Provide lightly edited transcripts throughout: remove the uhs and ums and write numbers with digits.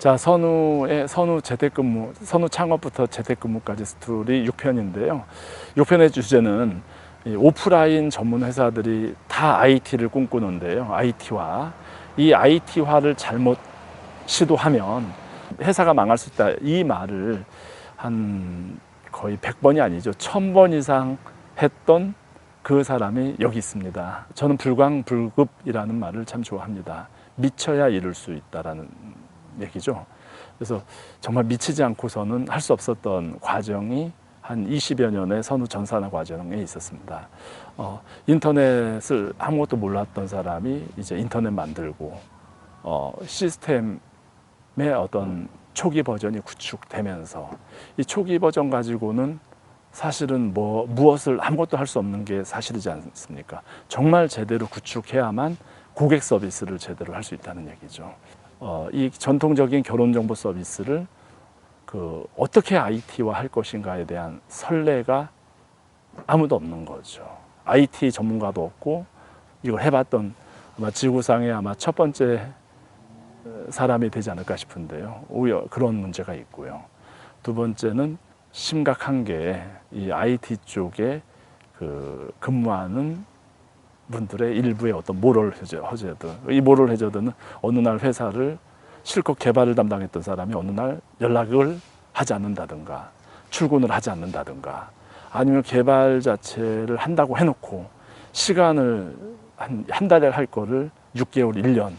자, 선우 재택근무, 선우 창업부터 재택근무까지 스토리 6편인데요. 6편의 주제는 오프라인 전문 회사들이 다 IT를 꿈꾸는데요. IT화. 이 IT화를 잘못 시도하면 회사가 망할 수 있다. 이 말을 한 거의 100번이 아니죠. 1000번 이상 했던 그 사람이 여기 있습니다. 저는 불광불급이라는 말을 참 좋아합니다. 미쳐야 이룰 수 있다라는 얘기죠. 그래서 정말 미치지 않고서는 할 수 없었던 과정이 한 20여 년의 선후 전산화 과정에 있었습니다. 인터넷을 아무것도 몰랐던 사람이 이제 인터넷 만들고 시스템의 어떤 초기 버전이 구축되면서 이 초기 버전 가지고는 사실은 무엇을 아무것도 할 수 없는 게 사실이지 않습니까? 정말 제대로 구축해야만 고객 서비스를 제대로 할 수 있다는 얘기죠. 이 전통적인 결혼정보 서비스를 어떻게 IT화 할 것인가에 대한 선례가 아무도 없는 거죠. IT 전문가도 없고 이걸 해봤던 아마 지구상의 아마 첫 번째 사람이 되지 않을까 싶은데요. 오히려 그런 문제가 있고요. 두 번째는 심각한 게 이 IT 쪽에 근무하는 분들의 일부의 어떤 모럴 해저드. 이 모럴 해저드는 어느 날 회사를 실컷 개발을 담당했던 사람이 어느 날 연락을 하지 않는다든가 출근을 하지 않는다든가 아니면 개발 자체를 한다고 해놓고 시간을 한 달에 할 거를 6개월, 1년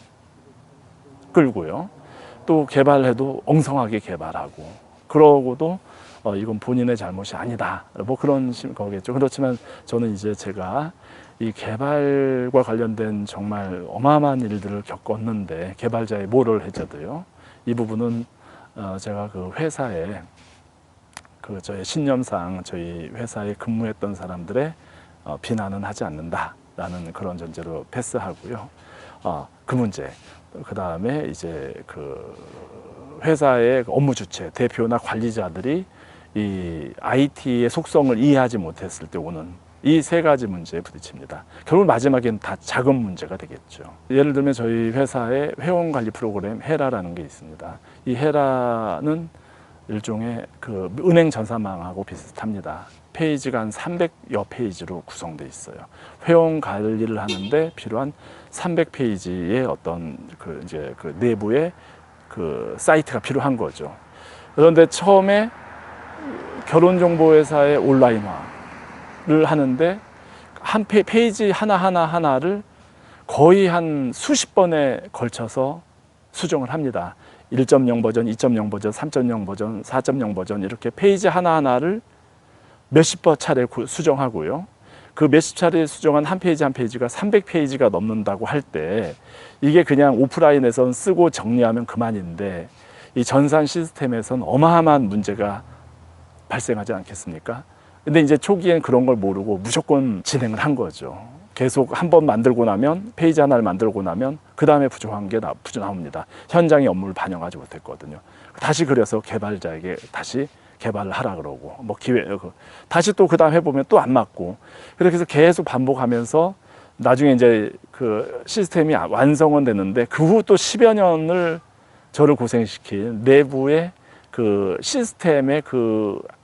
끌고요. 또 개발해도 엉성하게 개발하고 그러고도 이건 본인의 잘못이 아니다. 뭐 그런 거겠죠. 그렇지만 저는 이제 제가 이 개발과 관련된 정말 어마어마한 일들을 겪었는데 개발자의 모럴 해저드요. 이 부분은 제가 그 회사에 저의 신념상 저희 회사에 근무했던 사람들의 비난은 하지 않는다라는 그런 전제로 패스하고요. 그 문제. 그 다음에 이제 회사의 업무 주체, 대표나 관리자들이 이 IT의 속성을 이해하지 못했을 때 오는 이 세 가지 문제에 부딪힙니다. 결국 마지막에는 다 자금 문제가 되겠죠. 예를 들면 저희 회사의 회원관리 프로그램 헤라라는 게 있습니다. 이 헤라는 일종의 은행 전산망하고 비슷합니다. 페이지가 한 300여 페이지로 구성되어 있어요. 회원 관리를 하는데 필요한 300페이지의 어떤 내부의 사이트가 필요한 거죠. 그런데 처음에 결혼정보회사의 온라인화를 하는데 한 페이지 하나를 거의 한 수십 번에 걸쳐서 수정을 합니다. 1.0 버전, 2.0 버전, 3.0 버전, 4.0 버전 이렇게 페이지 하나를 몇십 번 차례 수정하고요. 그 몇십 차례 수정한 한 페이지가 300페이지가 넘는다고 할 때 이게 그냥 오프라인에선 쓰고 정리하면 그만인데 이 전산 시스템에선 어마어마한 문제가 발생하지 않겠습니까? 근데 이제 초기엔 그런 걸 모르고 무조건 진행을 한 거죠. 계속 한 번 만들고 나면 페이지 하나를 만들고 나면 그 다음에 부족한 게 나옵니다. 현장의 업무를 반영하지 못했거든요. 다시 그래서 개발자에게 다시 개발을 하라 그러고 다시 또 그 다음 해보면 또 안 맞고 그렇게 해서 계속 반복하면서 나중에 이제 시스템이 완성은 되는데 그 후 또 10여 년을 저를 고생시킨 내부의 시스템의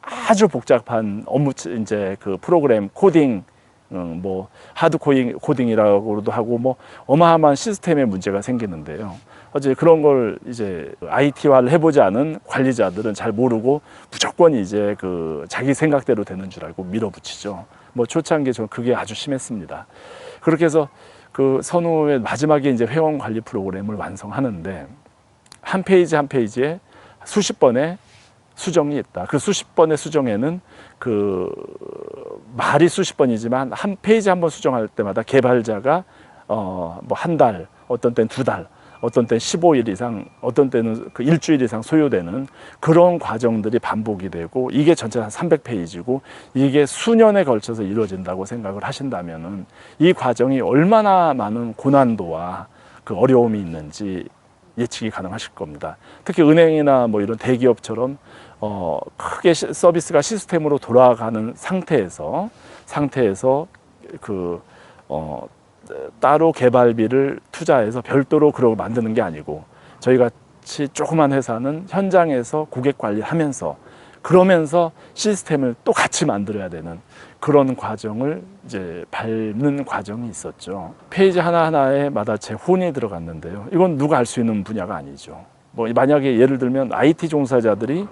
아주 복잡한 업무 이제 프로그램 코딩 하드 코딩이라고도 하고 어마어마한 시스템의 문제가 생기는데요. 어제 그런 걸 이제 IT화를 해보지 않은 관리자들은 잘 모르고 무조건 이제 자기 생각대로 되는 줄 알고 밀어붙이죠. 초창기에 저는 그게 아주 심했습니다. 그렇게 해서 선후의 마지막에 이제 회원 관리 프로그램을 완성하는데 한 페이지에 수십 번의 수정이 있다. 그 수십 번의 수정에는 말이 수십 번이지만 한 페이지 한 번 수정할 때마다 개발자가 한 달, 어떤 때는 두 달, 어떤 때는 15일 이상, 어떤 때는 일주일 이상 소요되는 그런 과정들이 반복이 되고 이게 전체 한 300페이지고 이게 수년에 걸쳐서 이루어진다고 생각을 하신다면은 이 과정이 얼마나 많은 고난도와 어려움이 있는지 예측이 가능하실 겁니다. 특히 은행이나 이런 대기업처럼 크게 서비스가 시스템으로 돌아가는 상태에서 따로 개발비를 투자해서 별도로 그걸 만드는 게 아니고 저희가 같이 조그만 회사는 현장에서 고객 관리하면서 그러면서 시스템을 또 같이 만들어야 되는 그런 과정을 이제 밟는 과정이 있었죠. 페이지 하나하나에 마다 제 혼이 들어갔는데요. 이건 누가 할 수 있는 분야가 아니죠. 뭐 만약에 예를 들면 IT 종사자들이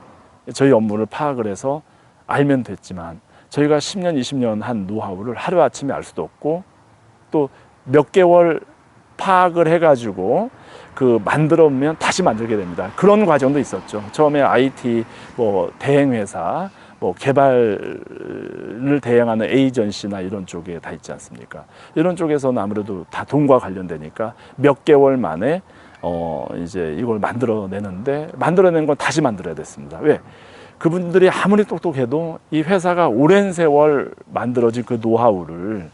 저희 업무를 파악을 해서 알면 됐지만 저희가 10년, 20년 한 노하우를 하루아침에 알 수도 없고 또 몇 개월 파악을 해가지고 그 만들어면 다시 만들게 됩니다. 그런 과정도 있었죠. 처음에 IT 뭐 대행 회사, 뭐 개발을 대행하는 에이전시나 이런 쪽에 다 있지 않습니까? 이런 쪽에서는 아무래도 다 돈과 관련되니까 몇 개월 만에 이제 이걸 만들어내는데 만들어낸 건 다시 만들어야 됐습니다. 왜? 그분들이 아무리 똑똑해도 이 회사가 오랜 세월 만들어진 그 노하우를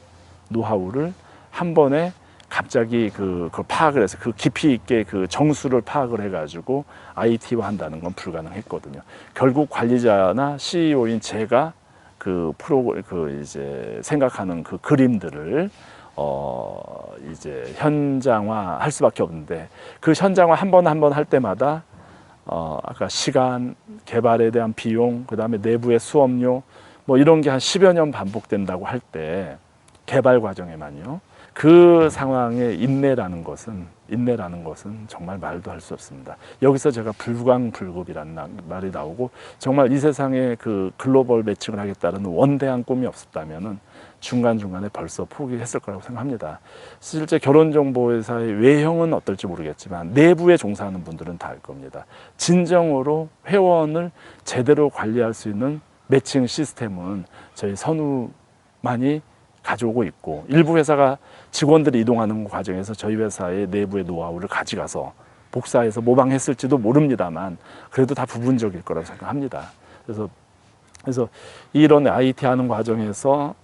한 번에 갑자기 그걸 파악을 해서 그 깊이 있게 그 정수를 파악을 해가지고 IT화 한다는 건 불가능했거든요. 결국 관리자나 CEO인 제가 그 이제 생각하는 그 그림들을 이제 현장화 할 수밖에 없는데 그 현장화 한 번 할 때마다 아까 시간, 개발에 대한 비용, 그 다음에 내부의 수업료 뭐 이런 게 한 10여 년 반복된다고 할 때 개발 과정에만요. 그 상황의 인내라는 것은 정말 말도 할 수 없습니다. 여기서 제가 불광불급이라는 말이 나오고 정말 이 세상에 그 글로벌 매칭을 하겠다는 원대한 꿈이 없었다면은 중간중간에 벌써 포기했을 거라고 생각합니다. 실제 결혼정보회사의 외형은 어떨지 모르겠지만 내부에 종사하는 분들은 다 알 겁니다. 진정으로 회원을 제대로 관리할 수 있는 매칭 시스템은 저희 선우만이 가져오고 있고 일부 회사가 직원들이 이동하는 과정에서 저희 회사의 내부의 노하우를 가져가서 복사해서 모방했을지도 모릅니다만 그래도 다 부분적일 거라고 생각합니다. 그래서 이런 IT 하는 과정에서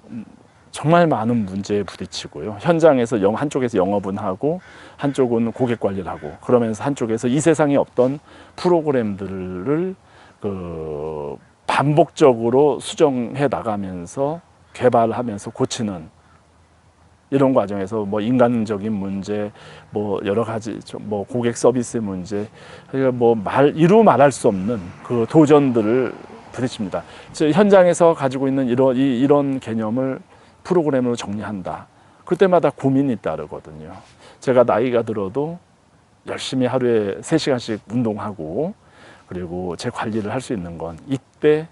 정말 많은 문제에 부딪히고요. 현장에서 한쪽에서 영업은 하고 한쪽은 고객 관리를 하고 그러면서 한쪽에서 이 세상에 없던 프로그램들을 반복적으로 수정해 나가면서 개발하면서 고치는 이런 과정에서 뭐 인간적인 문제, 뭐 여러 가지 뭐 고객 서비스 문제, 그러니까 뭐 이루 말할 수 없는 그 도전들을 부딪힙니다. 현장에서 가지고 있는 이런 개념을 프로그램으로 정리한다. 그때마다 고민이 따르거든요. 제가 나이가 들어도 열심히 하루에 3시간씩 운동하고 그리고 제 관리를 할 수 있는 건 이때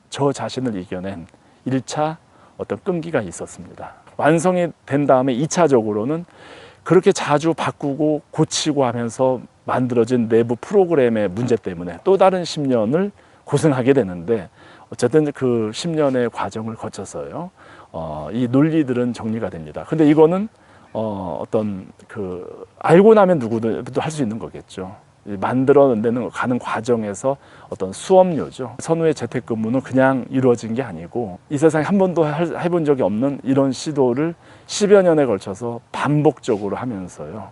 저 자신을 이겨낸 1차 어떤 끈기가 있었습니다. 완성이 된 다음에 2차적으로는 그렇게 자주 바꾸고 고치고 하면서 만들어진 내부 프로그램의 문제 때문에 또 다른 10년을 고생하게 되는데 어쨌든 그 10년의 과정을 거쳐서요. 이 논리들은 정리가 됩니다. 근데 이거는 어떤 알고 나면 누구도 할 수 있는 거겠죠. 만들어내는 가는 과정에서 어떤 수업료죠. 선후의 재택근무는 그냥 이루어진 게 아니고 이 세상에 한 번도 해본 적이 없는 이런 시도를 10여 년에 걸쳐서 반복적으로 하면서요.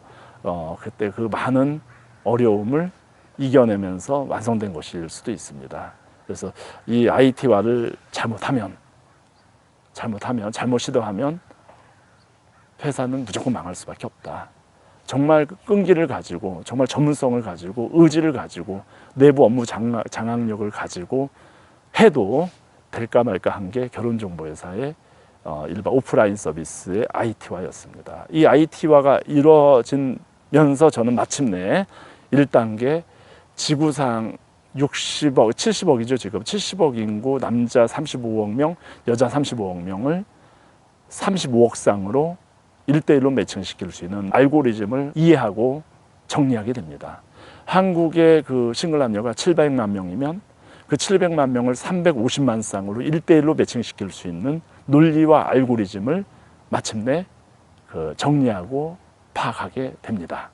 그때 그 많은 어려움을 이겨내면서 완성된 것일 수도 있습니다. 그래서 이 IT화를 잘못 시도하면 회사는 무조건 망할 수밖에 없다. 정말 끈기를 가지고 정말 전문성을 가지고 의지를 가지고 내부 업무 장악력을 가지고 해도 될까 말까 한 게 결혼정보회사의 일반 오프라인 서비스의 IT화였습니다. 이 IT화가 이루어지면서 저는 마침내 1단계 지구상 60억, 70억이죠 지금. 70억 인구 남자 35억 명, 여자 35억 명을 35억 쌍으로 1대1로 매칭시킬 수 있는 알고리즘을 이해하고 정리하게 됩니다. 한국의 그 싱글 남녀가 700만 명이면 그 700만 명을 350만 쌍으로 1대1로 매칭시킬 수 있는 논리와 알고리즘을 마침내 정리하고 파악하게 됩니다.